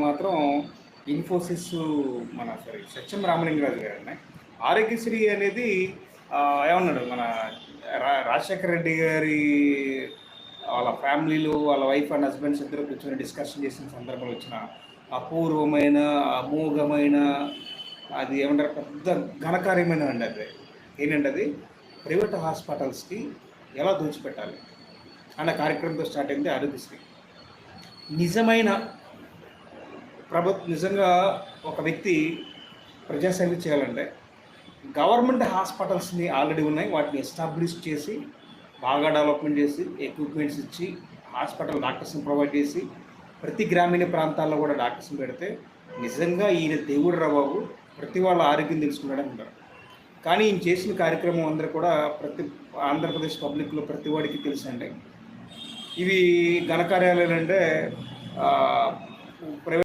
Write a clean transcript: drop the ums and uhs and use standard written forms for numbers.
మాత్రం ఇన్ఫోసిస్ సత్యం రామలింగరాజు గారండి. ఆరోగ్యశ్రీ అనేది ఏమన్నాడు మన రాజశేఖర రెడ్డి గారి వాళ్ళ ఫ్యామిలీలు వాళ్ళ వైఫ్ అండ్ హస్బెండ్స్ ఇద్దరు కూర్చొని డిస్కషన్ చేసిన సందర్భంలో వచ్చిన అపూర్వమైన అమోఘమైన అది ఏమంటారు పెద్ద ఘనకార్యమైన అండి. అది ఏంటంటే అది ప్రైవేట్ హాస్పిటల్స్కి ఎలా దోచిపెట్టాలి అన్న కార్యక్రమంతో స్టార్ట్ అయింది ఆరోగ్యశ్రీ. నిజమైన నిజంగా ఒక వ్యక్తి ప్రజాసేవ చేయాలంటే గవర్నమెంట్ హాస్పిటల్స్ని ఆల్రెడీ ఉన్నాయి, వాటిని ఎస్టాబ్లిష్ చేసి బాగా డెవలప్మెంట్ చేసి ఎక్విప్మెంట్స్ ఇచ్చి హాస్పిటల్ డాక్టర్స్ని ప్రొవైడ్ చేసి ప్రతి గ్రామీణ ప్రాంతాల్లో కూడా డాక్టర్స్ని పెడితే నిజంగా ఈయన దేవుడు రా బాబు, ప్రతి వాళ్ళ ఆరోగ్యం తెలుసుకున్నాడని ఉంటారు. కానీ ఈయన చేసిన కార్యక్రమం అందరూ కూడా ప్రతి ఆంధ్రప్రదేశ్ పబ్లిక్లో ప్రతి వాడికి తెలుసండి. ఇవి ఘనకార్యాలు అంటే ప్రైవేట్